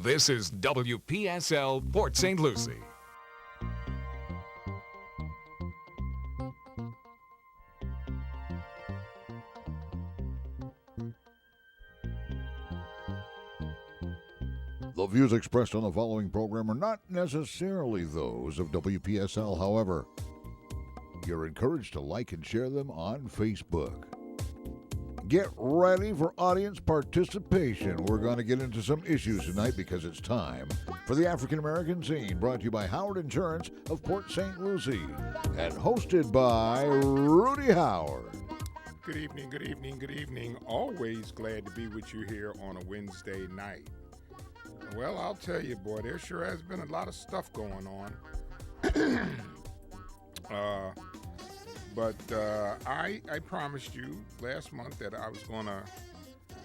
This is WPSL Port St. Lucie. The views expressed on the following program are not necessarily those of WPSL, however. You're encouraged to like and share them on Facebook. Get ready for audience participation. We're going to get into some issues tonight because it's time for the African American Scene, brought to you by Howard Insurance of Port St. Lucie and hosted by Rudy Howard. Good evening, good evening, good evening. Always glad to be with you here on a Wednesday night. Well, I'll tell you, boy, there sure has been a lot of stuff going on. But I promised you last month that I was going to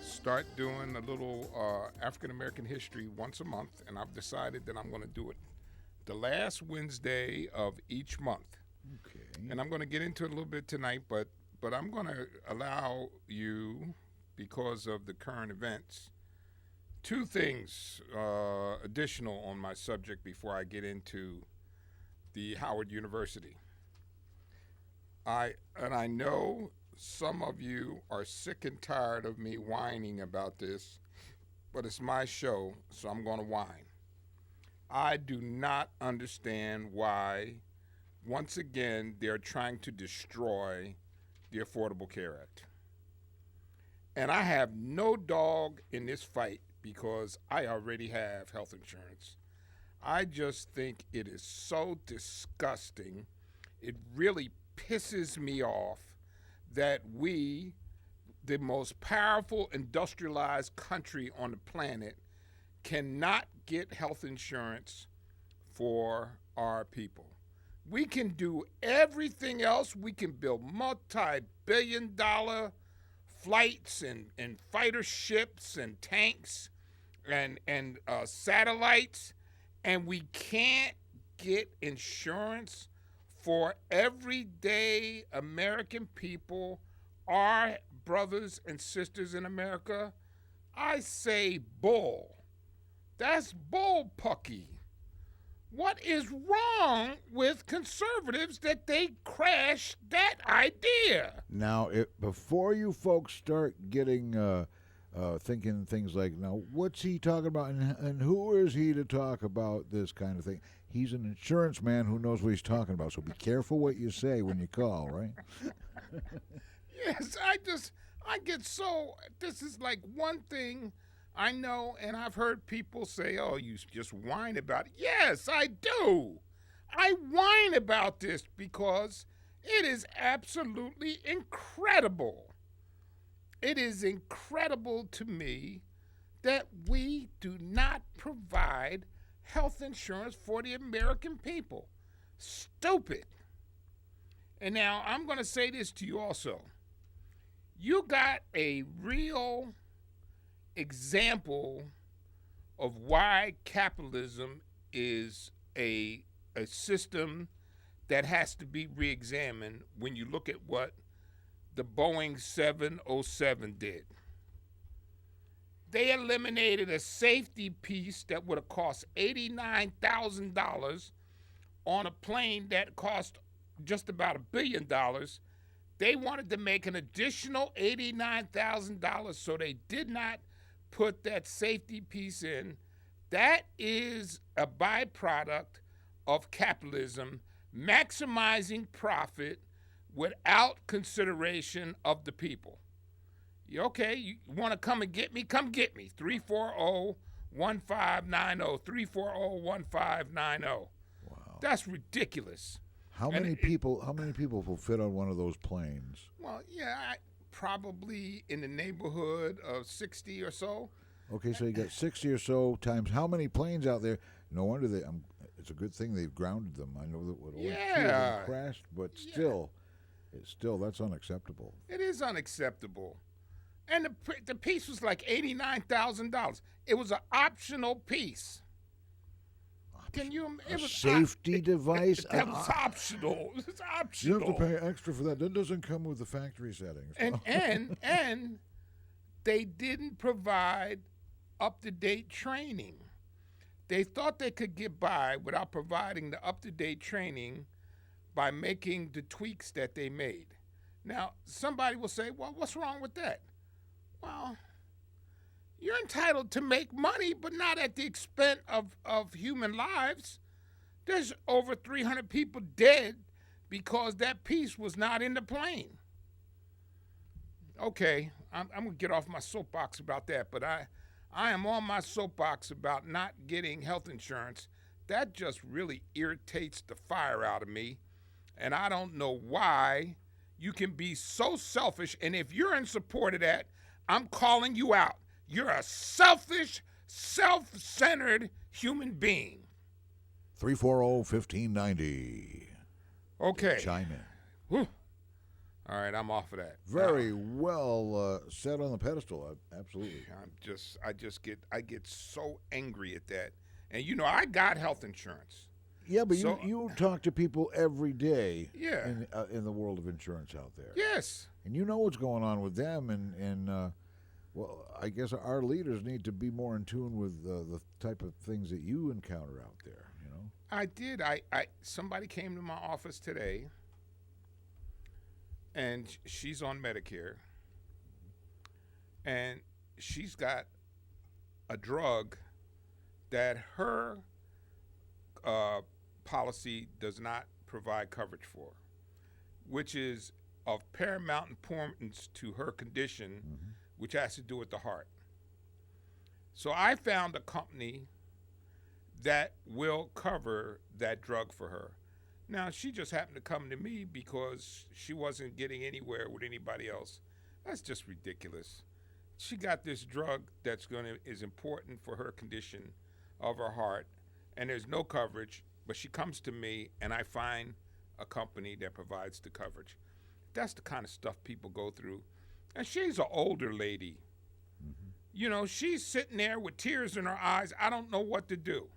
start doing a little African-American history once a month, and I've decided that I'm going to do it the last Wednesday of each month. Okay. And I'm going to get into it a little bit tonight, but I'm going to allow you, because of the current events, two things additional on my subject before I get into the Howard University. I know some of you are sick and tired of me whining about this, but it's my show, so I'm going to whine. I do not understand why, once again, they're trying to destroy the Affordable Care Act. And I have no dog in this fight because I already have health insurance. I just think it is so disgusting. It really pisses me off that we, the most powerful industrialized country on the planet, cannot get health insurance for our people. We can do everything else. We can build multi-billion-dollar flights and fighter ships and tanks and satellites, and we can't get insurance for everyday American people, our brothers and sisters in America. I say bull. That's bull pucky. What is wrong with conservatives that they crashed that idea? Now, before you folks start getting thinking things like, now, what's he talking about, and who is he to talk about this kind of thing? He's an insurance man who knows what he's talking about, so be careful what you say when you call, right? Yes, I get so, this is like one thing I know, and I've heard people say, oh, you just whine about it. Yes, I do. I whine about this because it is absolutely incredible. It is incredible to me that we do not provide health insurance for the American people. Stupid. And now I'm going to say this to you also. You got a real example of why capitalism is a system that has to be reexamined when you look at what the Boeing 707 did. They eliminated a safety piece that would have cost $89,000 on a plane that cost just about $1 billion. They wanted to make an additional $89,000, so they did not put that safety piece in. That is a byproduct of capitalism, maximizing profit without consideration of the people. Okay, you want to come and get me? Come get me. 340-1590, 340-1590. Wow. That's ridiculous. How many people will fit on one of those planes? Well, yeah, probably in the neighborhood of 60 or so. Okay, so you got 60 or so times how many planes out there? No wonder it's a good thing they've grounded them. I know that would only two of them crashed, but still, that's unacceptable. It is unacceptable. And the piece was like $89,000. It was an optional piece. Can you? It was safety device. That was optional. It's optional. You have to pay extra for that. That doesn't come with the factory settings. And they didn't provide up-to-date training. They thought they could get by without providing the up-to-date training by making the tweaks that they made. Now, somebody will say, well, what's wrong with that? Well, you're entitled to make money, but not at the expense of human lives. There's over 300 people dead because that piece was not in the plane. Okay, I'm going to get off my soapbox about that, but I am on my soapbox about not getting health insurance. That just really irritates the fire out of me, and I don't know why you can be so selfish, and if you're in support of that, I'm calling you out. You're a selfish, self-centered human being. 340-1590. Okay. Chime in. Whew. All right, I'm off of that. Very well set on the pedestal. Absolutely. I get so angry at that. And you know, I got health insurance. Yeah, but So- you talk to people every day. Yeah. In the world of insurance out there. Yes. And you know what's going on with them, and well, I guess our leaders need to be more in tune with the type of things that you encounter out there. You know. I did. Somebody came to my office today, and she's on Medicare, and she's got a drug that her policy does not provide coverage for, which is of paramount importance to her condition, which has to do with the heart. So I found a company that will cover that drug for her. Now, she just happened to come to me because she wasn't getting anywhere with anybody else. That's just ridiculous. She got this drug is important for her condition of her heart, and there's no coverage, but she comes to me and I find a company that provides the coverage. That's the kind of stuff people go through. And she's an older lady. You know, she's sitting there with tears in her eyes. I don't know what to do.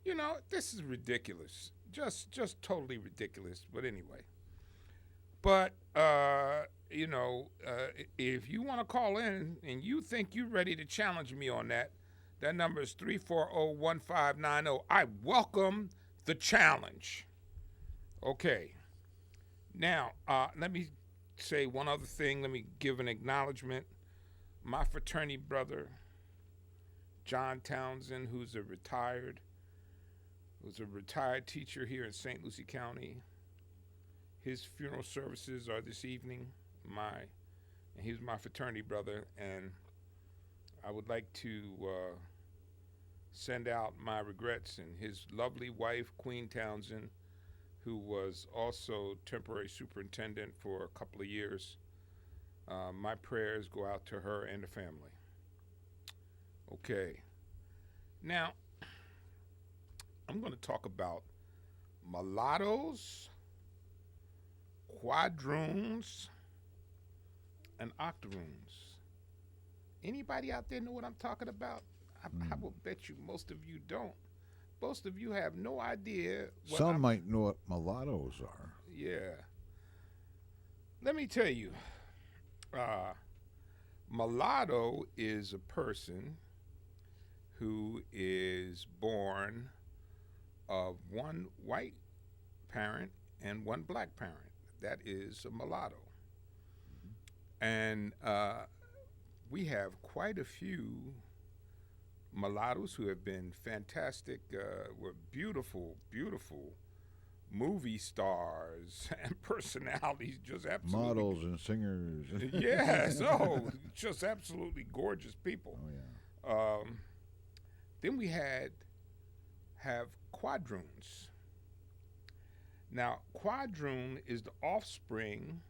You know, this is ridiculous. Just totally ridiculous. But anyway. But, if you want to call in and you think you're ready to challenge me on that, that number is 340-1590. I welcome the challenge. Okay. Now, let me say one other thing. Let me give an acknowledgement. My fraternity brother, John Townsend, who's a retired teacher here in St. Lucie County. His funeral services are this evening. And he's my fraternity brother, and I would like to send out my regrets, and his lovely wife, Queen Townsend, who was also temporary superintendent for a couple of years. My prayers go out to her and the family. Okay. Now, I'm going to talk about mulattoes, quadroons, and octoroons. Anybody out there know what I'm talking about? I will bet you most of you don't. Most of you have no idea. Some might know what mulattoes are. Yeah. Let me tell you, mulatto is a person who is born of one white parent and one black parent. That is a mulatto. And we have quite a few mulattoes who have been fantastic, were beautiful, beautiful movie stars and personalities, just absolutely. Models and singers. Yes, just absolutely gorgeous people. Oh, yeah. Then we have quadroons. Now, quadroon is the offspring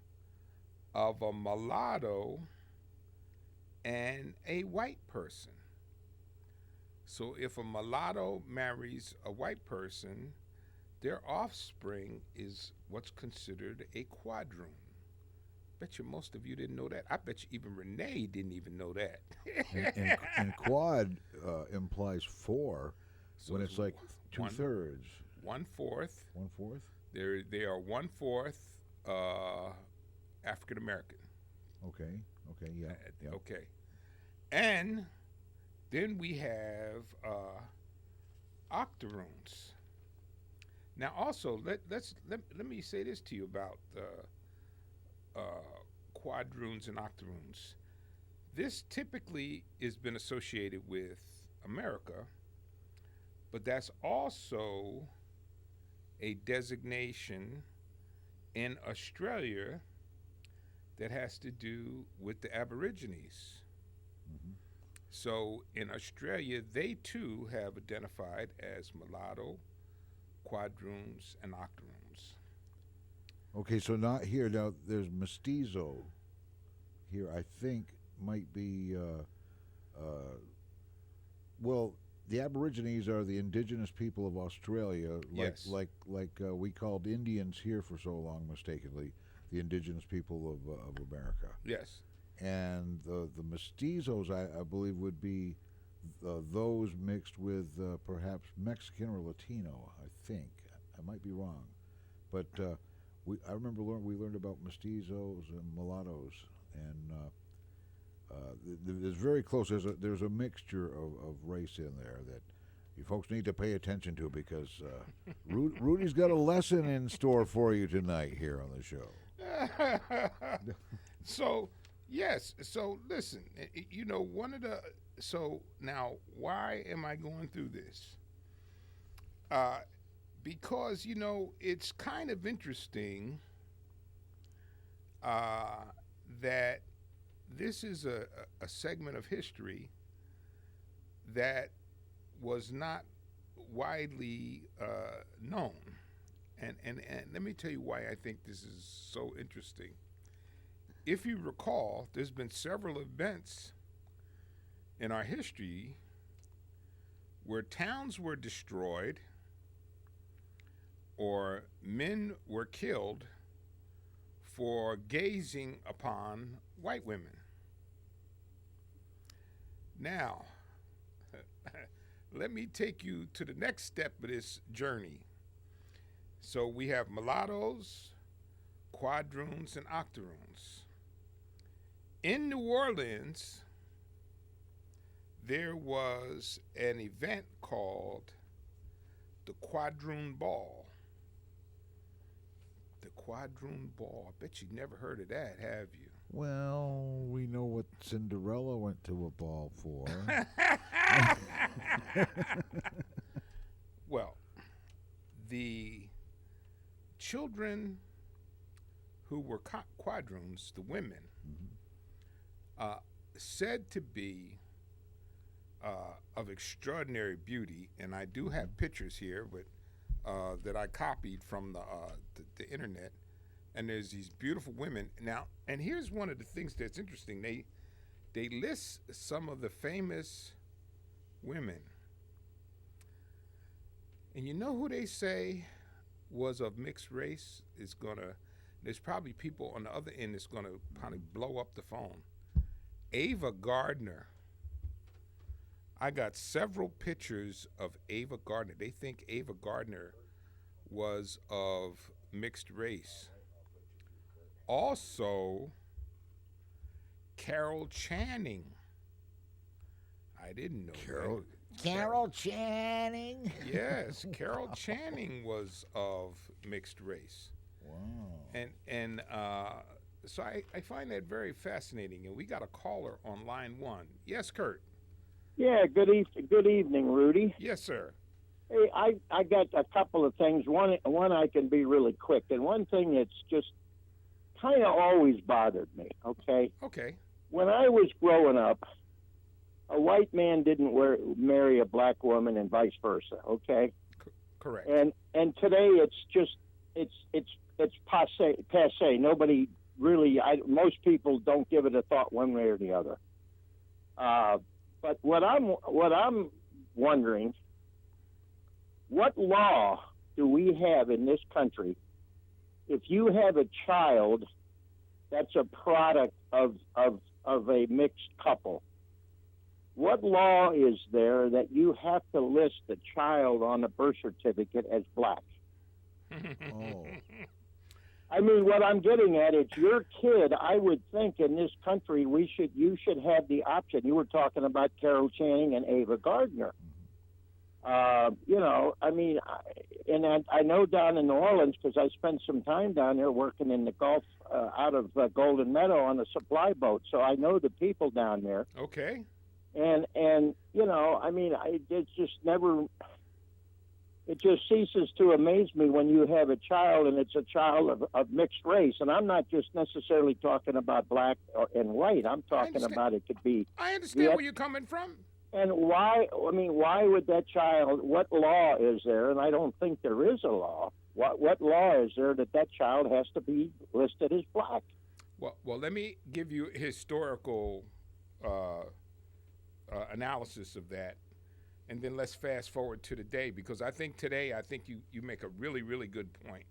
of a mulatto and a white person. So if a mulatto marries a white person, their offspring is what's considered a quadroon. Bet you most of you didn't know that. I bet you even Renee didn't even know that. and quad implies four, So when it's like two-thirds. 1/4. 1/4? They are 1/4 African American. Okay, yeah. Okay. And then we have octoroons. Now, also, let me say this to you about quadroons and octoroons. This typically has been associated with America, but that's also a designation in Australia that has to do with the Aborigines. Mm-hmm. So in Australia, they too have identified as mulatto, quadroons, and octoroons. Okay, so not here. Now, there's mestizo here, I think might be, well, the Aborigines are the indigenous people of Australia, Yes. like we called Indians here for so long, mistakenly, the indigenous people of America. Yes. And the mestizos, I believe, would be those mixed with perhaps Mexican or Latino. I think I might be wrong, but I remember we learned about mestizos and mulattoes, and there's very close. There's a mixture of race in there that you folks need to pay attention to, because Rudy's got a lesson in store for you tonight here on the show. So, yes. So, listen, so now, why am I going through this? Because, it's kind of interesting that this is a segment of history that was not widely known. And let me tell you why I think this is so interesting. If you recall, there's been several events in our history where towns were destroyed or men were killed for gazing upon white women. Now, let me take you to the next step of this journey. So we have mulattoes, quadroons, and octoroons. In New Orleans, there was an event called the Quadroon Ball. The Quadroon Ball. I bet you never heard of that, have you? Well, we know what Cinderella went to a ball for. Well, the children who were quadroons, the women, said to be of extraordinary beauty, and I do have pictures here, but that I copied from the internet. And there's these beautiful women now. And here's one of the things that's interesting. They list some of the famous women, and you know who they say was of mixed race? There's probably people on the other end that's gonna probably blow up the phone. Ava Gardner. I got several pictures of Ava Gardner. They think Ava Gardner was of mixed race. Also, Carol Channing. I didn't know Carol Channing. Yes, Carol Channing was of mixed race. Wow. And so I find that very fascinating. And we got a caller on line one. Yes, Kurt. Yeah, good evening, Rudy. Yes, sir. Hey, I got a couple of things. One I can be really quick, and one thing that's just kind of always bothered me. Okay. Okay. When I was growing up, a white man didn't marry a black woman, and vice versa. Okay. Correct. And today it's passe. Nobody really. Most people don't give it a thought one way or the other. But what I'm wondering, what law do we have in this country if you have a child that's a product of a mixed couple? What law is there that you have to list the child on a birth certificate as black? Oh. I mean, what I'm getting at, it's your kid. I would think in this country you should have the option. You were talking about Carol Channing and Ava Gardner. You know, I mean, I know down in New Orleans because I spent some time down there working in the Gulf out of Golden Meadow on a supply boat, so I know the people down there. Okay. And you know, I mean, it's just never. It just ceases to amaze me when you have a child and it's a child of mixed race. And I'm not just necessarily talking about black and white. I'm talking about it could be. I understand where you're coming from. And why? I mean, why would that child? What law is there? And I don't think there is a law. What law is there that child has to be listed as black? Well, let me give you historical analysis of that. And then let's fast forward to today, because I think you make a really, really good point.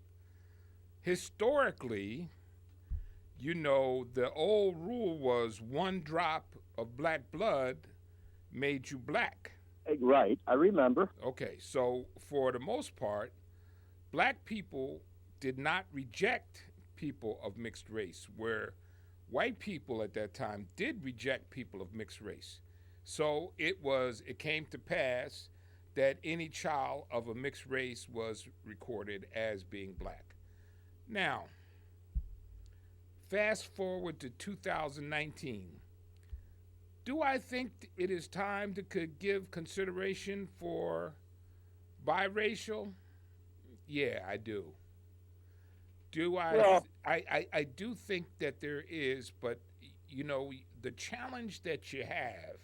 Historically, you know, the old rule was one drop of black blood made you black. Right, I remember. Okay, so for the most part, black people did not reject people of mixed race, where white people at that time did reject people of mixed race. So it came to pass that any child of a mixed race was recorded as being black. Now, fast forward to 2019. Do I think it is time to give consideration for biracial? Yeah, I do. Do I? Well, I do think that there is, but you know, the challenge that you have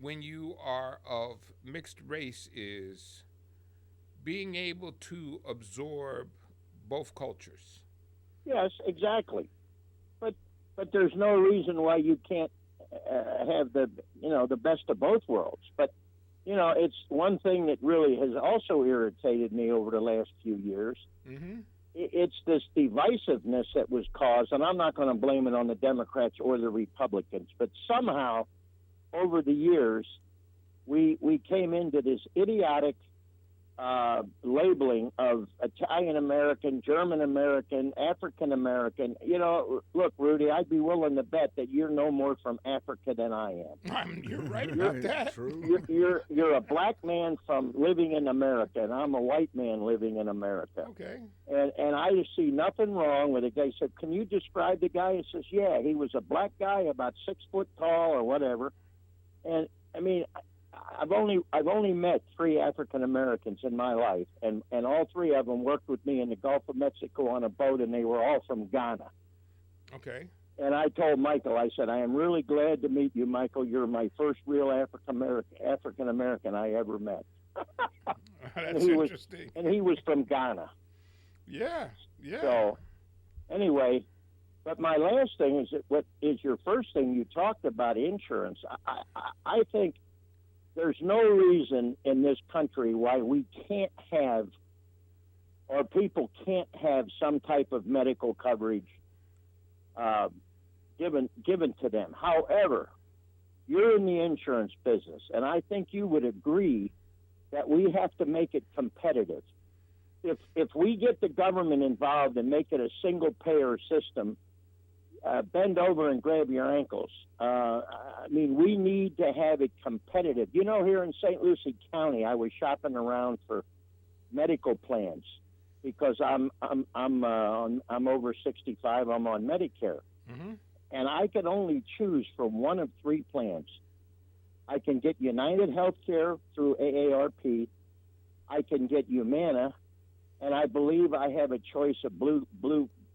when you are of mixed race is being able to absorb both cultures. Yes, exactly. But there's no reason why you can't have the best of both worlds. But you know, it's one thing that really has also irritated me over the last few years. Mm-hmm. It's this divisiveness that was caused, and I'm not going to blame it on the Democrats or the Republicans, but somehow over the years, we came into this idiotic labeling of Italian American, German American, African American. You know, look, Rudy, I'd be willing to bet that you're no more from Africa than I am. You're right about that. True. You're a black man from living in America, and I'm a white man living in America. Okay. And I just see nothing wrong with it. They said, "Can you describe the guy?" He says, "Yeah, he was a black guy, about 6 foot tall or whatever." And I mean, I've only met 3 African Americans in my life, and all 3 of them worked with me in the Gulf of Mexico on a boat, and they were all from Ghana. Okay. And I told Michael, I said, "I am really glad to meet you, Michael. You're my first real African American I ever met." That's interesting. And he was from Ghana. Yeah. So, anyway. But my last thing is that what is your first thing you talked about insurance. I think there's no reason in this country why we can't have or people can't have some type of medical coverage given to them. However, you're in the insurance business, and I think you would agree that we have to make it competitive. If we get the government involved and make it a single payer system, bend over and grab your ankles. I mean, we need to have it competitive. You know, here in St. Lucie County, I was shopping around for medical plans because I'm over 65. I'm on Medicare, and I can only choose from one of 3 plans. I can get United Healthcare through AARP. I can get Humana, and I believe I have a choice of Blue,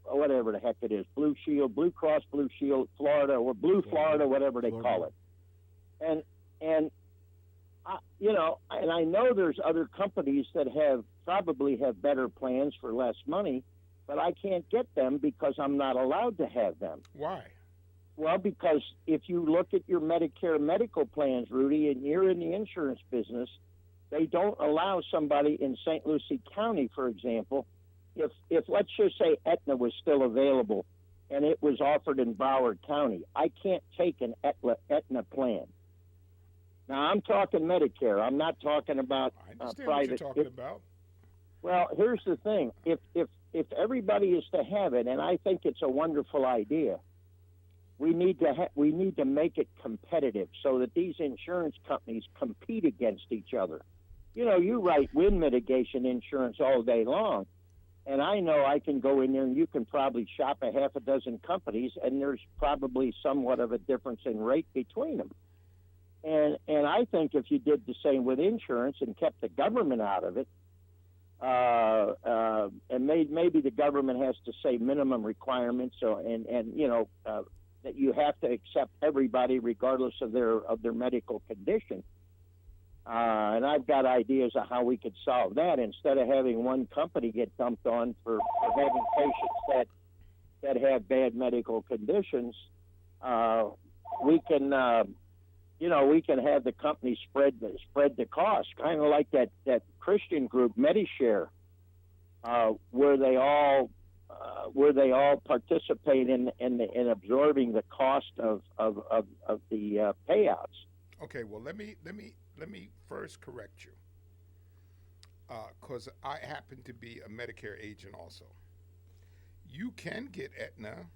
whatever the heck it is, Blue Shield, Blue Cross Blue Shield, Florida, or Blue Florida, whatever they call it. And you know, and I know there's other companies that probably have better plans for less money, but I can't get them because I'm not allowed to have them. Why? Well, because if you look at your Medicare medical plans, Rudy, and you're in the insurance business, they don't allow somebody in St. Lucie County, for example, if let's just say Aetna was still available and it was offered in Broward County, I can't take an Aetna plan. Now, I'm talking Medicare. I'm not talking about I understand private. what you're talking about. Well, here's the thing. If everybody is to have it, and I think it's a wonderful idea, we need to make it competitive so that these insurance companies compete against each other. you write wind mitigation insurance all day long. And I know I can go in there and you can probably shop a half a dozen companies, and there's probably somewhat of a difference in rate between them. And I think if you did the same with insurance and kept the government out of it, and maybe the government has to say minimum requirements, that you have to accept everybody regardless of their medical condition. And I've got ideas of how we could solve that instead of having one company get dumped on for having patients that have bad medical conditions. We can have the company spread the cost, kind of like that Christian group Medishare, where they all participate in absorbing the cost of the payouts. Okay, well let me first correct you, because I happen to be a Medicare agent also. You can get Aetna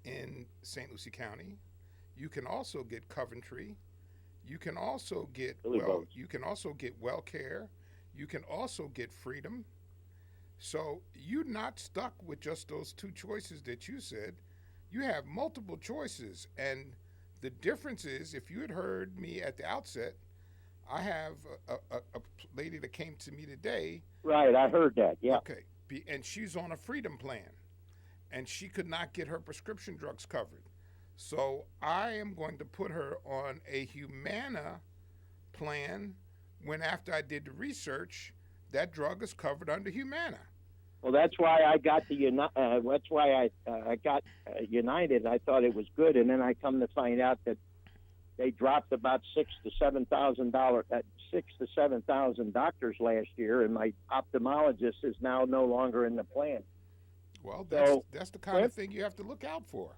in St. Lucie County. You can also get Coventry. You can also get WellCare. You can also get Freedom. So you're not stuck with just those two choices that you said. You have multiple choices, and the difference is, if you had heard me at the outset, I have a lady that came to me today. Right, I heard that, yeah. Okay, and she's on a Freedom plan, and she could not get her prescription drugs covered. So I am going to put her on a Humana plan when, after I did the research, that drug is covered under Humana. Well, that's why I got I got United. I thought it was good, and then I come to find out that they dropped about $6,000 to $7,000 doctors last year, and my ophthalmologist is now no longer in the plan. Well, that's the kind of thing you have to look out for.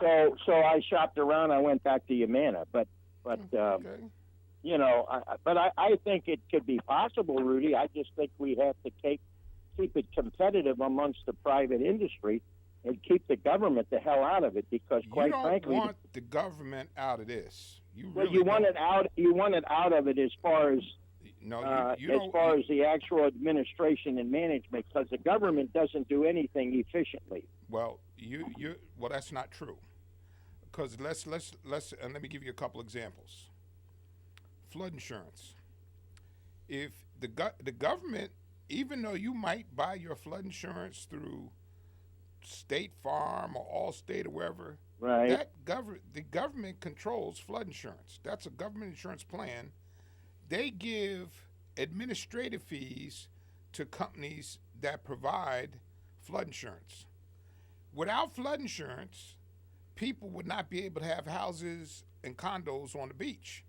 So I shopped around. I went back to Humana, but okay. I think it could be possible, Rudy. I just think we have to keep it competitive amongst the private industry and keep the government the hell out of it, because quite frankly, you don't want the government out of this. You want it out. You want it out of it as far as far as the actual administration and management, because the government doesn't do anything efficiently. Well, well, that's not true. Because let's and let me give you a couple examples. Flood insurance. If the government, even though you might buy your flood insurance through State Farm or Allstate or wherever, right? The government controls flood insurance. That's a government insurance plan. They give administrative fees to companies that provide flood insurance. Without flood insurance, people would not be able to have houses and condos on the beach.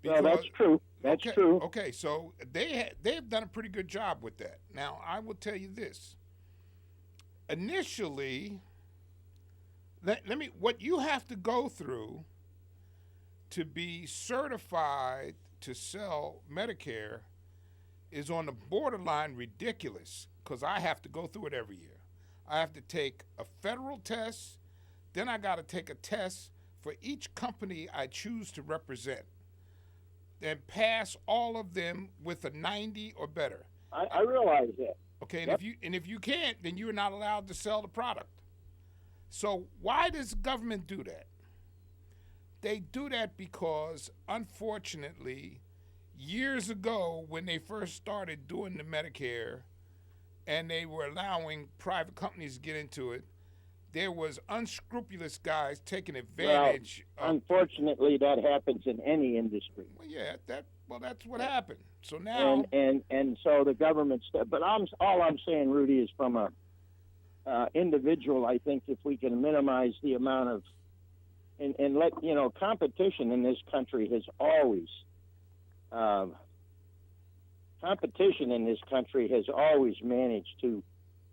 Well, that's true. That's true. Okay, so they've done a pretty good job with that. Now, I will tell you this. Initially, what you have to go through to be certified to sell Medicare is on the borderline ridiculous, because I have to go through it every year. I have to take a federal test, then I got to take a test for each company I choose to represent, then pass all of them with a 90 or better. I realize that. Okay, Yep. and if you can't, then you're not allowed to sell the product. So why does the government do that? They do that because, unfortunately, years ago when they first started doing the Medicare and they were allowing private companies to get into it, there was unscrupulous guys taking advantage. Unfortunately, that happens in any industry. Well, yeah, that's what happened. So now, and so the government's. But all I'm saying, Rudy, is from a individual. I think if we can minimize the amount of, and let competition in this country has always. Competition in this country has always managed to,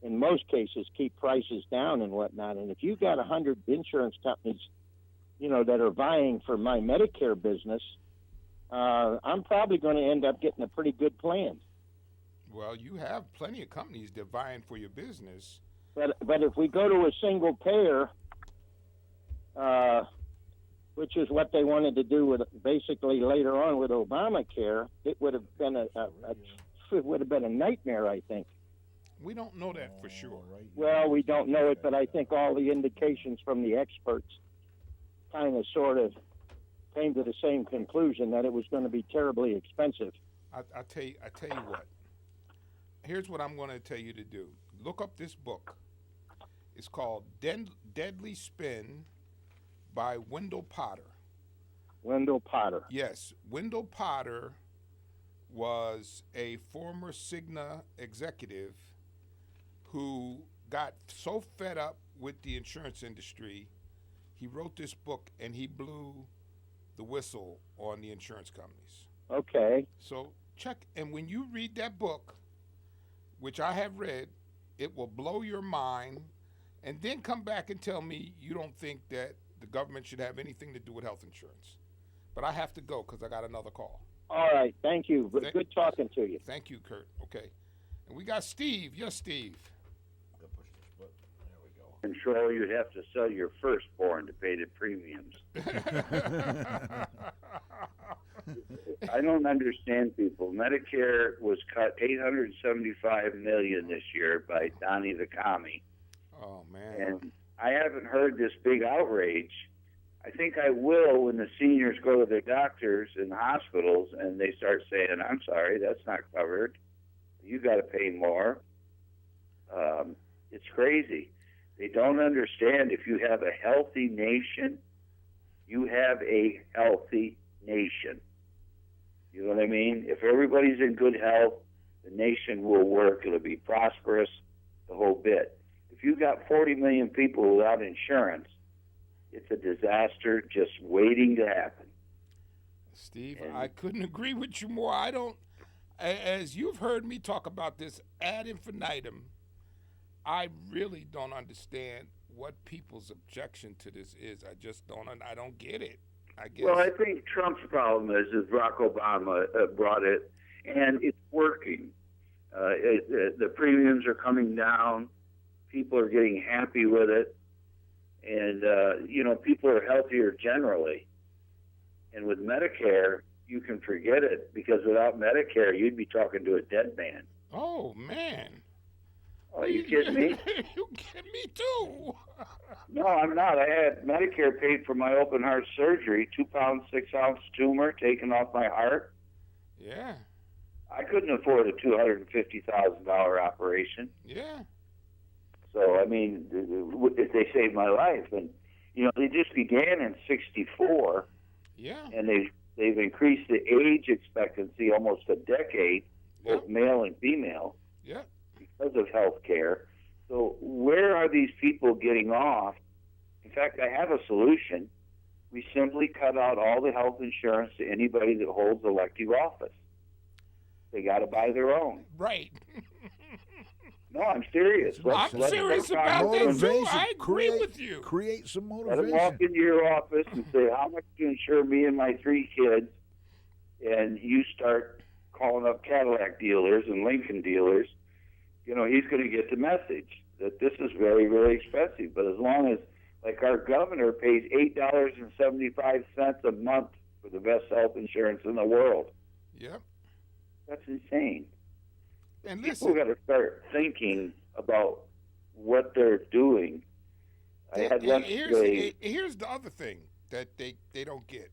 in most cases, keep prices down and whatnot. And if you got 100 insurance companies, that are vying for my Medicare business, I'm probably going to end up getting a pretty good plan. Well, you have plenty of companies that are vying for your business. But if we go to a single payer, which is what they wanted to do with basically later on with Obamacare, it would have been it would have been a nightmare, I think. We don't know that for sure. Well, we don't know it, but I think all the indications from the experts kind of sort of came to the same conclusion that it was going to be terribly expensive. I tell you what. Here's what I'm going to tell you to do. Look up this book. It's called Deadly Spin by Wendell Potter. Wendell Potter. Yes, Wendell Potter was a former Cigna executive who got so fed up with the insurance industry, he wrote this book and he blew the whistle on the insurance companies. Okay. So check, and when you read that book, which I have read, it will blow your mind, and then come back and tell me you don't think that the government should have anything to do with health insurance. But I have to go because I got another call. All right. Thank you. Good talking to you. Thank you, Kurt. Okay. And we got Steve. Yes, Steve. Control, you'd have to sell your firstborn to pay the premiums. I don't understand people. Medicare was cut $875 million this year by Donnie the Commie. Oh, man. And I haven't heard this big outrage. I think I will when the seniors go to their doctors in the hospitals and they start saying, I'm sorry, that's not covered. You got to pay more. It's crazy. They don't understand if you have a healthy nation, you have a healthy nation. You know what I mean? If everybody's in good health, the nation will work. It'll be prosperous, the whole bit. If you've got 40 million people without insurance, it's a disaster just waiting to happen. Steve, I couldn't agree with you more. I don't, as you've heard me talk about this ad infinitum, I really don't understand what people's objection to this is. I just don't. I don't get it. I guess. Well, I think Trump's problem is Barack Obama brought it, and it's working. The premiums are coming down. People are getting happy with it, and people are healthier generally. And with Medicare, you can forget it because without Medicare, you'd be talking to a dead man. Oh man. Are you kidding me? You kidding me too? No, I'm not. I had Medicare paid for my open heart surgery, 2-pound, 6-ounce tumor taken off my heart. Yeah. I couldn't afford a $250,000 operation. Yeah. So, I mean, if they saved my life. And, they just began in 64. Yeah. And they've increased the age expectancy almost a decade, both male and female. Yeah. Because of health care. So where are these people getting off? In fact, I have a solution. We simply cut out all the health insurance to anybody that holds elective office. They got to buy their own. Right. No, I'm serious. I'm serious about that too. I agree with you. Create some Let them motivation. walk into your office and say, how much do you insure me and my 3 kids? And you start calling up Cadillac dealers and Lincoln dealers. He's going to get the message that this is very, very expensive. But as long as, like our governor pays $8.75 a month for the best health insurance in the world. Yep. That's insane. And People listen, got to start thinking about what they're doing. I had here's the other thing that they don't get.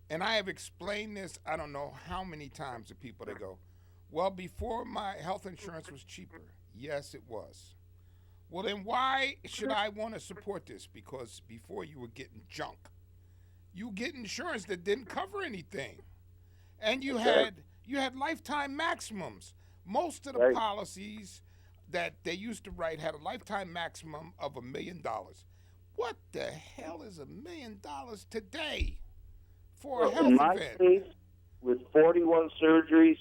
And I have explained this, I don't know how many times to people. They go, well, before my health insurance was cheaper. Yes, it was. Well, then why should I want to support this? Because before you were getting junk. You get insurance that didn't cover anything. And you had lifetime maximums. Most of the policies that they used to write had a lifetime maximum of $1 million. What the hell is $1 million today for a health in my event? case, with 41 surgeries,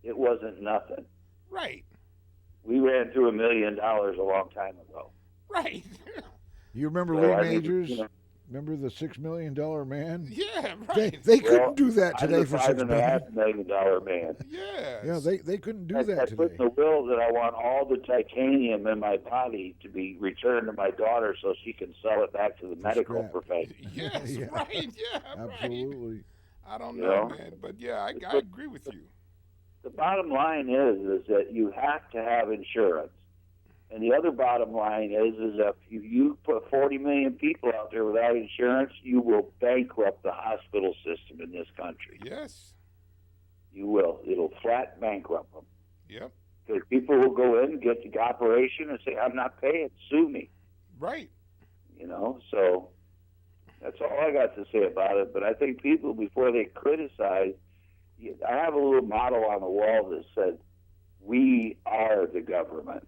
it wasn't nothing. Right. We ran through $1 million a long time ago. Right. You remember So, Lee I mean, Majors? Remember the $6 million man? Yeah, They right. they couldn't do that I'm today the for $5.5 $6 million. million man. Yes. Yeah, they couldn't do I that put today. in the will that I want all the titanium in my body to be returned to my daughter so she can sell it back to the medical scrap. profession. Yes, Yeah. right. Yeah, right. Absolutely. I don't You know, know? man, but yeah, I But- agree with you. The bottom line is that you have to have insurance. And the other bottom line is if you put 40 million people out there without insurance, you will bankrupt the hospital system in this country. Yes. You will. It'll flat bankrupt them. Yep. Because people will go in, get the operation, and say, I'm not paying, sue me. Right. You know, so that's all I got to say about it. But I think people, before they criticize, I have a little motto on the wall that said, we are the government.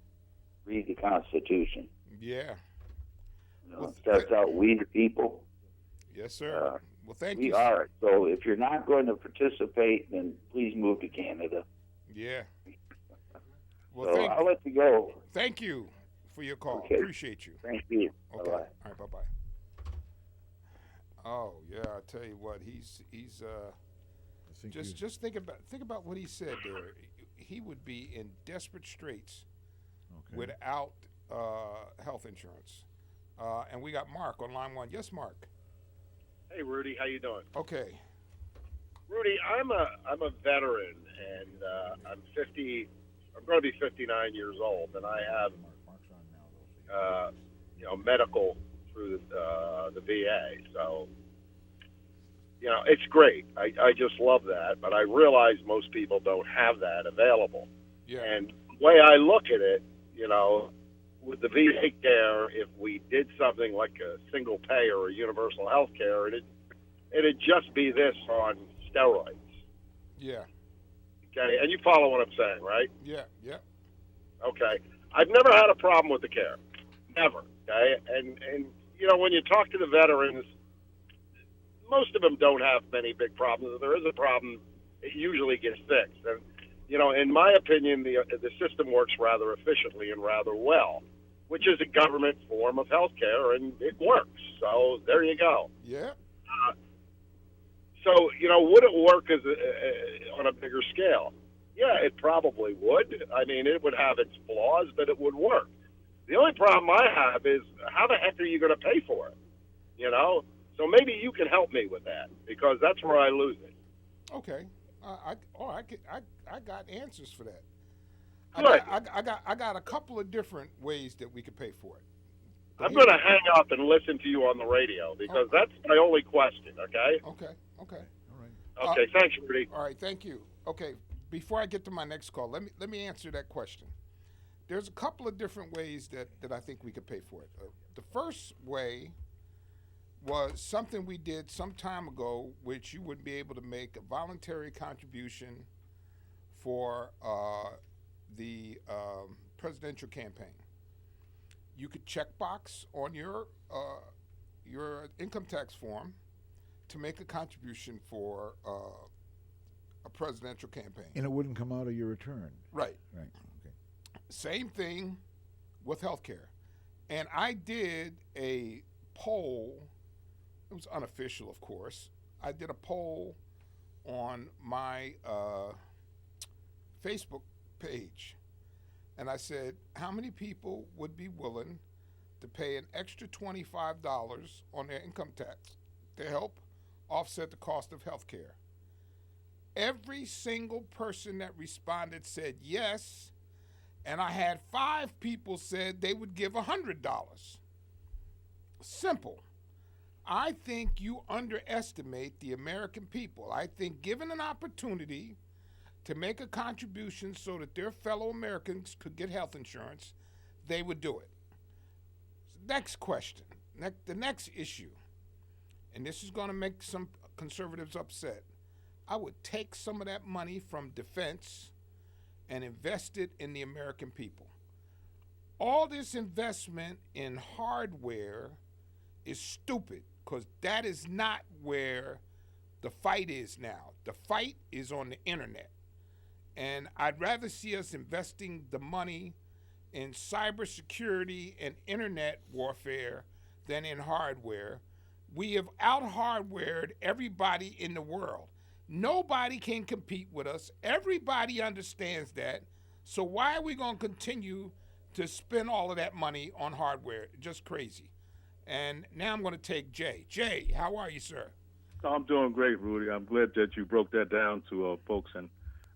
Read the Constitution. Yeah. You know, Well, it starts out, we the people. Yes, sir. Well, thank We you. are it. So if you're not going to participate, then please move to Canada. Yeah. Well, So I'll let you go. thank you for your call. Okay. Appreciate you. Thank you. Okay. Bye-bye. All right. Bye bye. Oh yeah, I tell you what, he's I think just think about what he said there. He would be in desperate straits okay. without health insurance. And we got Mark on line one. Yes, Mark. Hey, Rudy, how you doing? Okay. Rudy, I'm a veteran, and I'm 50. I'm going to be 59 years old, and I have Mark's on now, though. medical through the VA. So it's great. I just love that, but I realize most people don't have that available. Yeah. And the way I look at it, with the VA care, if we did something like a single payer or universal health care, it'd just be this on steroids. Yeah. Okay, and you follow what I'm saying, right? Yeah. Yeah. Okay. I've never had a problem with the care. Never. Okay? And when you talk to the veterans, most of them don't have many big problems. If there is a problem, it usually gets fixed. And, in my opinion, the system works rather efficiently and rather well, which is a government form of health care, and it works. So there you go. Yeah. So, would it work on a bigger scale? Yeah, it probably would. I mean, it would have its flaws, but it would work. The only problem I have is how the heck are you going to pay for it? So maybe you can help me with that, because that's where I lose it. Okay. I got answers for that. Good. I got a couple of different ways that we could pay for it. I'm going to hang up and listen to you on the radio, because that's my only question, okay? Okay. All right. Okay, thanks, Rudy. All right, thank you. Okay, before I get to my next call, let me answer that question. There's a couple of different ways that I think we could pay for it. The first way was something we did some time ago, which you would be able to make a voluntary contribution for the presidential campaign. You could checkbox on your income tax form to make a contribution for a presidential campaign. And it wouldn't come out of your return. Right. Right. Okay. Same thing with healthcare. And I did a poll. It was unofficial, of course. I did a poll on my Facebook page. And I said, how many people would be willing to pay an extra $25 on their income tax to help offset the cost of health care? Every single person that responded said yes, and I had 5 people said they would give $100. Simple. I think you underestimate the American people. I think given an opportunity to make a contribution so that their fellow Americans could get health insurance, they would do it. Next question, the next issue, and this is going to make some conservatives upset. I would take some of that money from defense and invest it in the American people. All this investment in hardware is stupid, because that is not where the fight is now. The fight is on the internet. And I'd rather see us investing the money in cybersecurity and internet warfare than in hardware. We have out-hardwared everybody in the world. Nobody can compete with us. Everybody understands that. So why are we going to continue to spend all of that money on hardware? Just crazy. And now I'm going to take Jay. Jay, how are you, sir? I'm doing great, Rudy. I'm glad that you broke that down to folks. And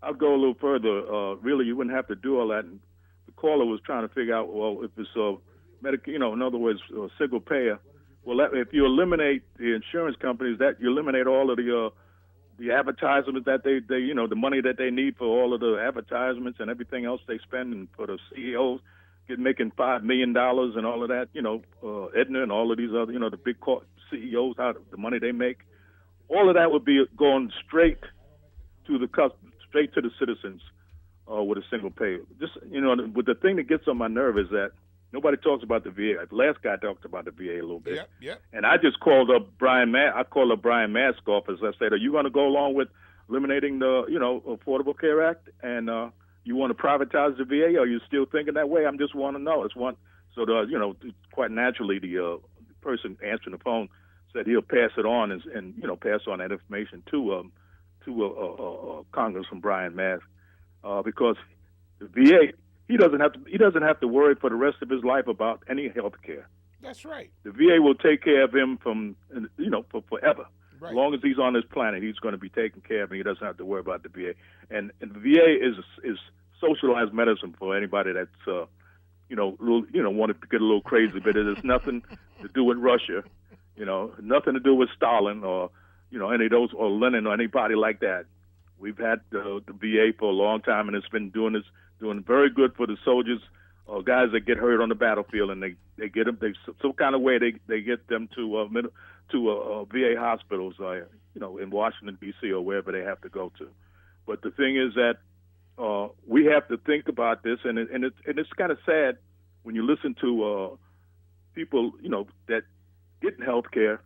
I'll go a little further. Really, you wouldn't have to do all that. And the caller was trying to figure out, well, if it's in other words, single payer. Well, if you eliminate the insurance companies, that you eliminate all of the advertisements that they the money that they need for all of the advertisements and everything else they spend, and for the CEOs making $5 million and all of that, Aetna and all of these other, the big CEOs, the money they make. All of that would be going straight to the citizens with a single pay. Just but the thing that gets on my nerve is that nobody talks about the VA. The last guy talked about the VA a little bit. Yep. And I just called up Brian Mask's office. I said, "Are you going to go along with eliminating the Affordable Care Act and you want to privatize the VA? Or are you still thinking that way? I just want to know." Quite naturally the person answering the phone said he'll pass it on and pass on that information to Congressman Brian Mask because the VA he doesn't have to worry for the rest of his life about any health care. That's right. The VA will take care of him for forever. Right. As long as he's on this planet, he's going to be taken care of, and he doesn't have to worry about the VA. And the VA is socialized medicine for anybody that's want to get a little crazy, but it has nothing to do with Russia. Nothing to do with Stalin or, any of those, or Lenin or anybody like that. We've had the VA for a long time, and it's been doing very good for the soldiers, guys that get hurt on the battlefield, and they get them. Some kind of way they get them to VA hospitals, in Washington D.C. or wherever they have to go to. But the thing is that we have to think about this, and it's kind of sad when you listen to people, that getting health care,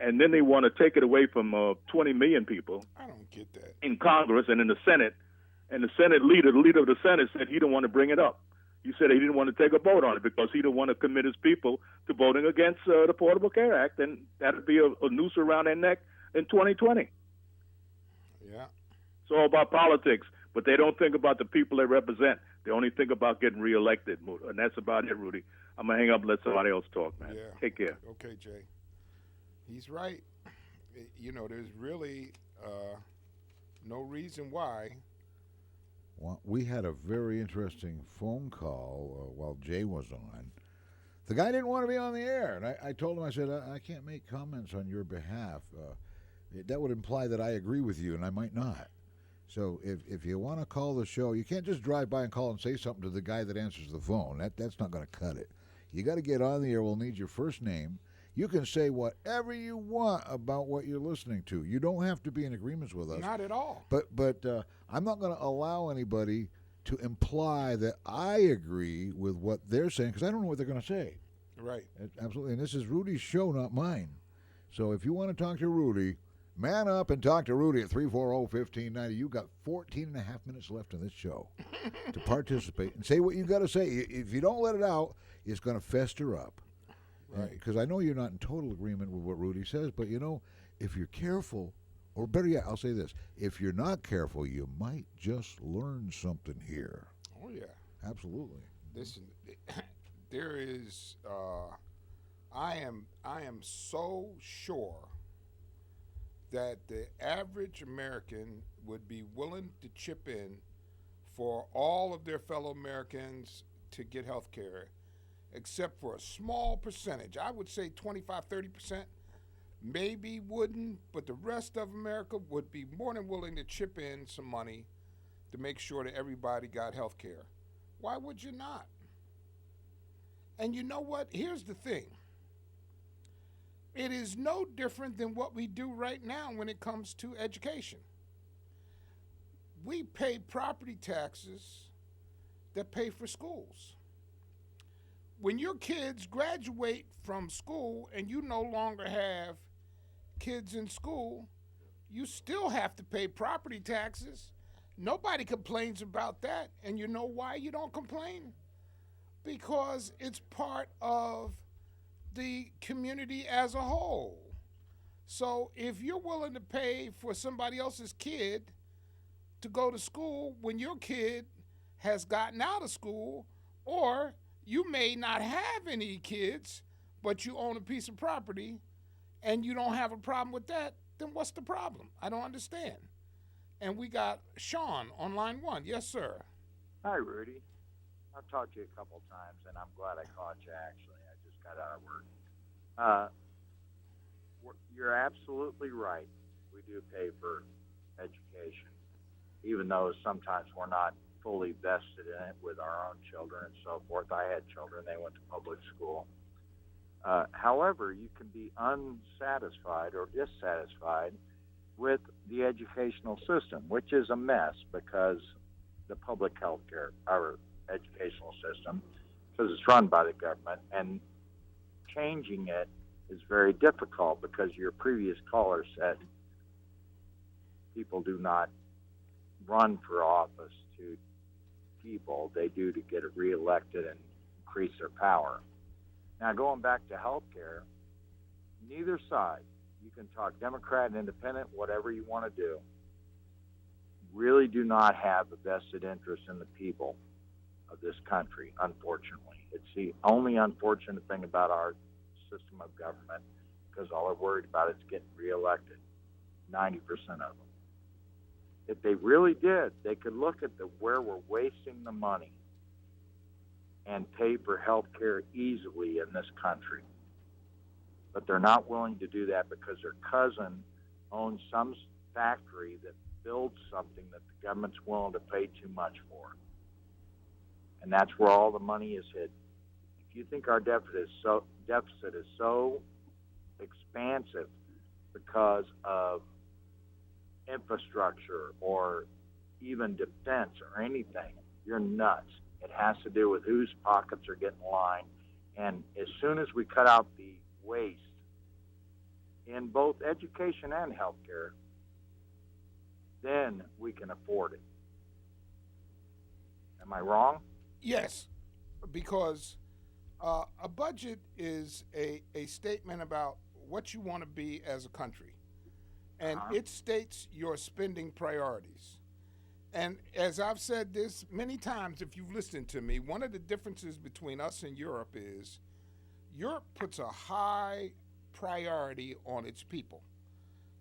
and then they want to take it away from 20 million people. I don't get that. In Congress and in the Senate, and the leader of the Senate said he didn't want to bring it up. He said he didn't want to take a vote on it because he didn't want to commit his people to voting against the Affordable Care Act, and that would be a noose around their neck in 2020. Yeah. It's all about politics, but they don't think about the people they represent. They only think about getting reelected, and that's about it, Rudy. I'm going to hang up and let somebody else talk, man. Yeah. Take care. Okay, Jay. He's right. There's really no reason why. Well, we had a very interesting phone call while Jay was on. The guy didn't want to be on the air, and I told him, I said, I can't make comments on your behalf. That would imply that I agree with you, and I might not. So if you want to call the show, you can't just drive by and call and say something to the guy that answers the phone. That's not going to cut it. You got to get on the air. We'll need your first name. You can say whatever you want about what you're listening to. You don't have to be in agreement with us. Not at all. But I'm not going to allow anybody to imply that I agree with what they're saying because I don't know what they're going to say. Right. Absolutely. And this is Rudy's show, not mine. So if you want to talk to Rudy, man up and talk to Rudy at 340-1590. You've got 14 and a half minutes left in this show to participate and say what you got to say. If you don't let it out, it's going to fester up. Right. Because I know you're not in total agreement with what Rudy says, but if you're careful, or better yet, I'll say this, if you're not careful, you might just learn something here. Oh, yeah. Absolutely. Listen, there is, I am so sure that the average American would be willing to chip in for all of their fellow Americans to get health care, except for a small percentage. I would say 25, 30% maybe wouldn't, but the rest of America would be more than willing to chip in some money to make sure that everybody got health care. Why would you not? And you know what? Here's the thing. It is no different than what we do right now when it comes to education. We pay property taxes that pay for schools. When your kids graduate from school and you no longer have kids in school, you still have to pay property taxes. Nobody complains about that. And you know why you don't complain? Because it's part of the community as a whole. So if you're willing to pay for somebody else's kid to go to school when your kid has gotten out of school, or you may not have any kids, but you own a piece of property and you don't have a problem with that, then what's the problem? I don't understand. And we got Sean on line 1. Yes, sir. Hi, Rudy. I've talked to you a couple times, and I'm glad I caught you, actually. I just got out of work. You're absolutely right. We do pay for education, even though sometimes we're not fully vested in it with our own children and so forth. I had children. They went to public school. However, you can be unsatisfied or dissatisfied with the educational system, which is a mess because the public health care, our educational system, because it's run by the government, and changing it is very difficult because your previous caller said people do not run for office to people. They do to get reelected and increase their power. Now, going back to health care, neither side, you can talk Democrat, Independent, whatever you want to do, really do not have a vested interest in the people of this country, unfortunately. It's the only unfortunate thing about our system of government, because all they're worried about is getting reelected, 90% of them. If they really did, they could look at where we're wasting the money and pay for health care easily in this country. But they're not willing to do that because their cousin owns some factory that builds something that the government's willing to pay too much for. And that's where all the money is hidden. If you think our deficit is so expansive because of infrastructure or even defense or anything, you're nuts. It has to do with whose pockets are getting lined. And as soon as we cut out the waste in both education and healthcare, then we can afford it. Am I wrong? Yes, because a budget is a statement about what you want to be as a country. And it states your spending priorities. And as I've said this many times, if you've listened to me, one of the differences between us and Europe is Europe puts a high priority on its people.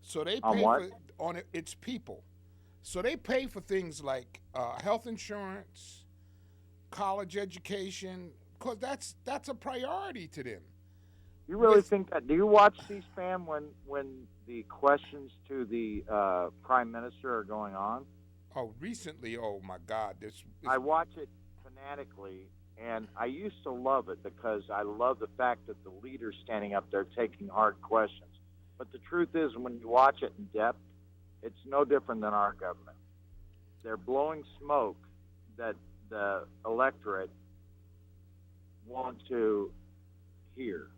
So they pay on its people. So they pay for things like health insurance, college education, because that's a priority to them. You really think that? Do you watch C-SPAN when the questions to the prime minister are going on? Oh, recently, oh my God. I watch it fanatically, and I used to love it because I love the fact that the leader's standing up there taking hard questions. But the truth is, when you watch it in depth, it's no different than our government. They're blowing smoke that the electorate want to hear.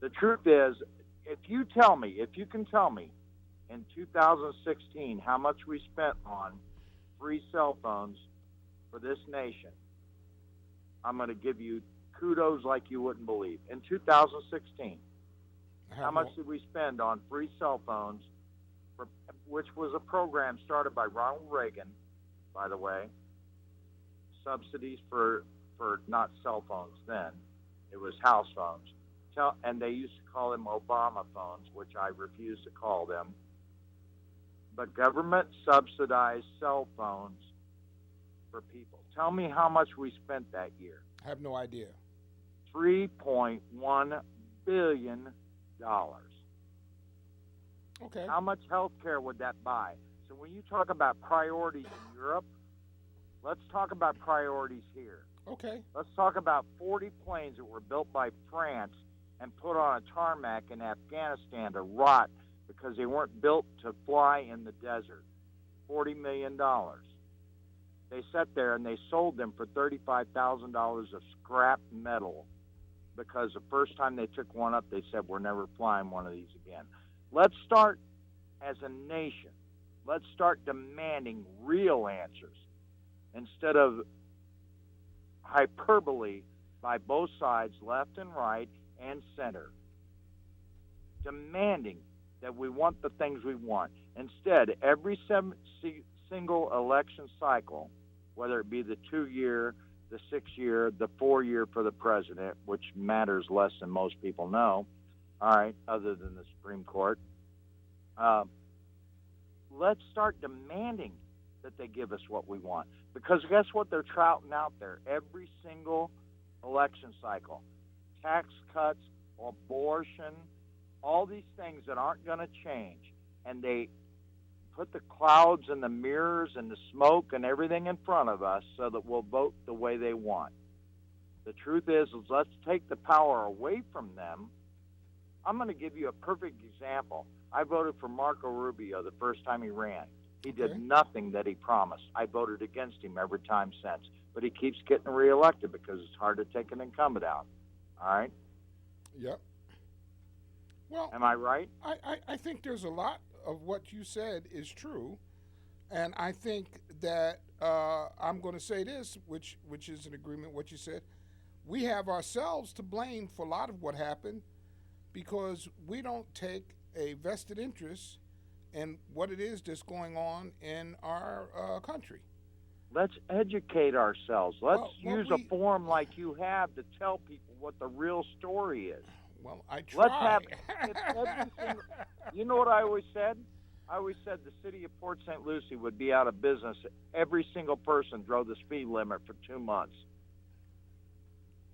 The truth is, if you can tell me in 2016 how much we spent on free cell phones for this nation, I'm going to give you kudos like you wouldn't believe. In 2016, how much did we spend on free cell phones, which was a program started by Ronald Reagan, by the way, subsidies for not cell phones then, it was house phones. And they used to call them Obama phones, which I refuse to call them. But government subsidized cell phones for people. Tell me how much we spent that year. I have no idea. $3.1 billion. Okay. How much health care would that buy? So when you talk about priorities in Europe, let's talk about priorities here. Okay. Let's talk about 40 planes that were built by France and put on a tarmac in Afghanistan to rot because they weren't built to fly in the desert. $40 million. They sat there and they sold them for $35,000 of scrap metal because the first time they took one up, they said, we're never flying one of these again. Let's start as a nation. Let's start demanding real answers instead of hyperbole by both sides, left and right and center. Demanding that we want the things we want. Instead, every single election cycle, whether it be the 2-year, the 6-year, the 4-year for the president, which matters less than most people know, all right, other than the Supreme Court, let's start demanding that they give us what we want. Because guess what they're trouting out there every single election cycle? Tax cuts, abortion, all these things that aren't going to change. And they put the clouds and the mirrors and the smoke and everything in front of us so that we'll vote the way they want. The truth is let's take the power away from them. I'm going to give you a perfect example. I voted for Marco Rubio the first time he ran. He did nothing that he promised. I voted against him every time since. But he keeps getting reelected because it's hard to take an incumbent out. All right? Yep. Well, am I right? I think there's a lot of what you said is true. And I think that I'm going to say this, which is in agreement with what you said. We have ourselves to blame for a lot of what happened because we don't take a vested interest in what it is that's going on in our country. Let's educate ourselves. Let's use a forum like you have to tell people what the real story is. Well, I try. You know what I always said? I always said the city of Port St. Lucie would be out of business if every single person drove the speed limit for 2 months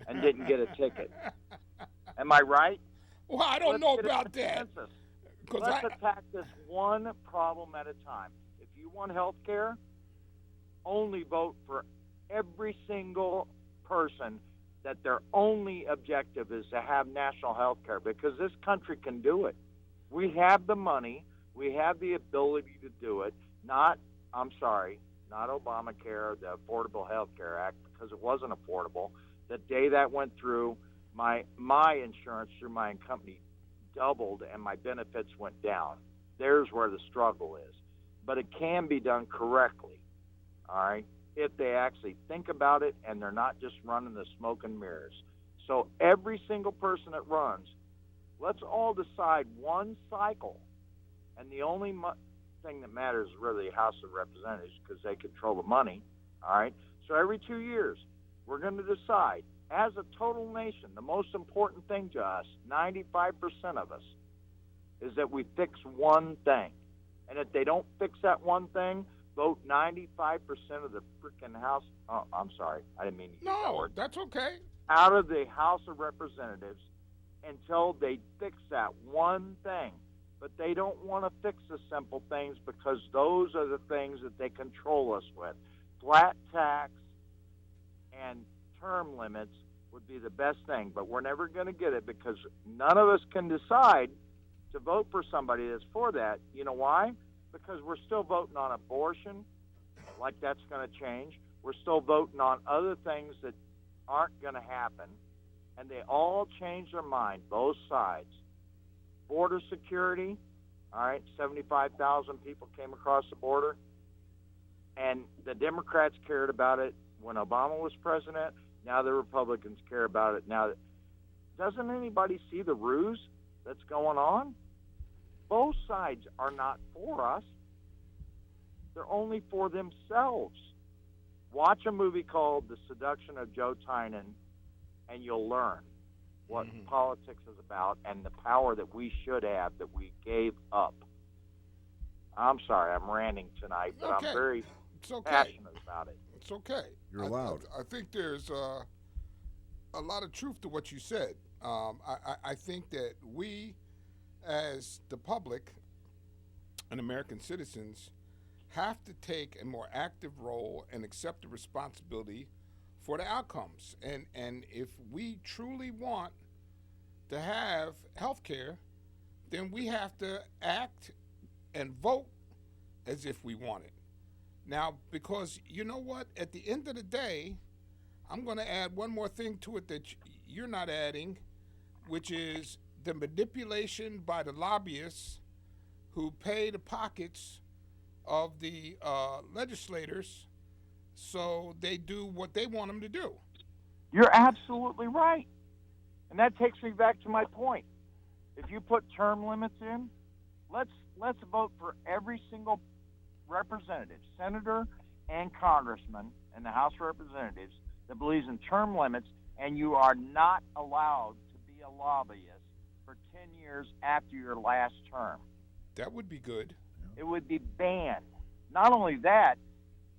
and didn't get a ticket. Am I right? Well, I don't know about that. Let's attack this one problem at a time. If you want health care, only vote for every single person that their only objective is to have national health care because this country can do it. We have the money. We have the ability to do it. Not Obamacare, the Affordable Health Care Act, because it wasn't affordable. The day that went through, my insurance through my company doubled and my benefits went down. There's where the struggle is. But it can be done correctly, all right, if they actually think about it and they're not just running the smoke and mirrors. So every single person that runs, let's all decide one cycle. And the only thing that matters is really the House of Representatives because they control the money, all right? So every 2 years, we're going to decide, as a total nation, the most important thing to us, 95% of us, is that we fix one thing. And if they don't fix that one thing, vote 95% of the freaking House. Oh, I'm sorry. I didn't mean to use that word. That's okay. Out of the House of Representatives until they fix that one thing. But they don't want to fix the simple things because those are the things that they control us with. Flat tax and term limits would be the best thing, but we're never going to get it because none of us can decide to vote for somebody that's for that. You know why? Because we're still voting on abortion, like that's going to change. We're still voting on other things that aren't going to happen, and they all change their mind, both sides. Border security, all right, 75,000 people came across the border, and the Democrats cared about it when Obama was president. Now the Republicans care about it now. Doesn't anybody see the ruse that's going on? Both sides are not for us. They're only for themselves. Watch a movie called The Seduction of Joe Tynan, and you'll learn what politics is about and the power that we should have that we gave up. I'm sorry, I'm ranting tonight, but I'm very passionate about it. It's okay. You're allowed. I think there's a lot of truth to what you said. I think that we, as the public and American citizens, have to take a more active role and accept the responsibility for the outcomes. And if we truly want to have health care, then we have to act and vote as if we want it. Now, because you know what? At the end of the day, I'm going to add one more thing to it that you're not adding, which is the manipulation by the lobbyists who pay the pockets of the legislators so they do what they want them to do. You're absolutely right. And that takes me back to my point. If you put term limits in, let's vote for every single representative, senator, and congressman in the House of Representatives that believes in term limits, and you are not allowed to be a lobbyist for 10 years after your last term. That would be good. It would be banned. Not only that,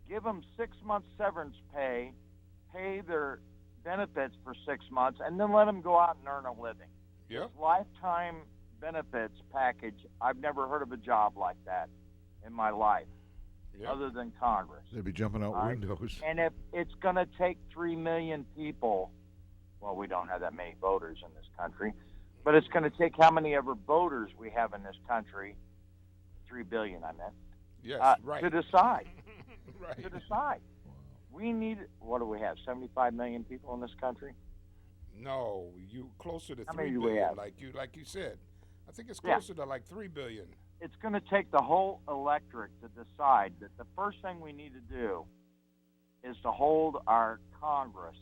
give them 6 months severance pay their benefits for 6 months, and then let them go out and earn a living. Yeah. Lifetime benefits package, I've never heard of a job like that in my life, other than Congress. They'd be jumping out windows. And if it's going to take 3 million people, well, we don't have that many voters in this country, but it's going to take how many ever voters we have in this country, 3 billion, I meant, right. to decide. Right. To decide. We need, what do we have, 75 million people in this country? No, you closer to How 3 many do billion, we have? like you said. I think it's closer to like 3 billion. It's going to take the whole electorate to decide that the first thing we need to do is to hold our Congress.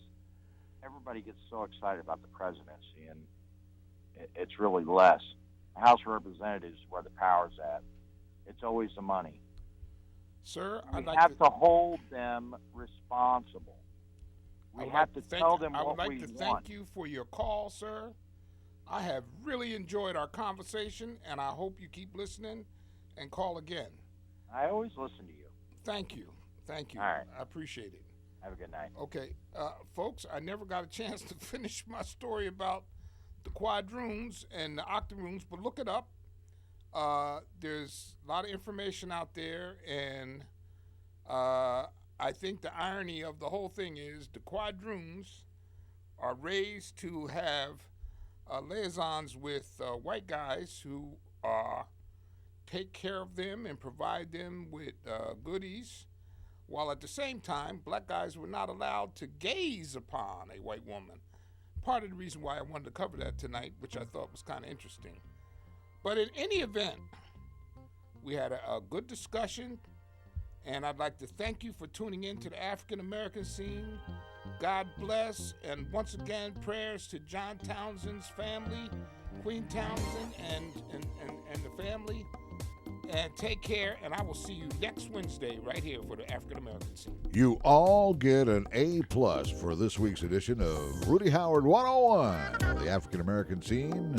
Everybody gets so excited about the presidency, and it's really less. The House of Representatives is where the power's at. It's always the money. Sir, We I'd like have to hold them responsible. I We would have like to thank- tell them I would what like we to want. thank you for your call, sir. I have really enjoyed our conversation, and I hope you keep listening and call again. I always listen to you. Thank you. Thank you. All right. I appreciate it. Have a good night. Okay, folks, I never got a chance to finish my story about the quadroons and the octoroons, but look it up. There's a lot of information out there, and I think the irony of the whole thing is the quadroons are raised to have liaisons with white guys who take care of them and provide them with goodies, while at the same time, black guys were not allowed to gaze upon a white woman. Part of the reason why I wanted to cover that tonight, which I thought was kind of interesting. But in any event, we had a good discussion, and I'd like to thank you for tuning in to the African American scene. God bless, and once again, prayers to John Townsend's family, Queen Townsend, and the family. And take care, and I will see you next Wednesday right here for the African American scene. You all get an A+ for this week's edition of Rudy Howard 101 on the African American scene.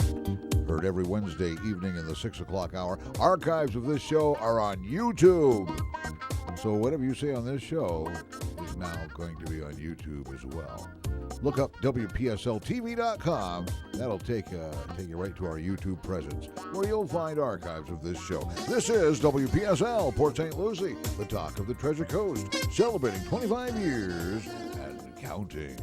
Heard every Wednesday evening in the 6 o'clock hour. Archives of this show are on YouTube. So whatever you say on this show is now going to be on YouTube as well. Look up WPSLTV.com. That'll take you right to our YouTube presence, where you'll find archives of this show. This is WPSL, Port St. Lucie, the talk of the Treasure Coast, celebrating 25 years and counting.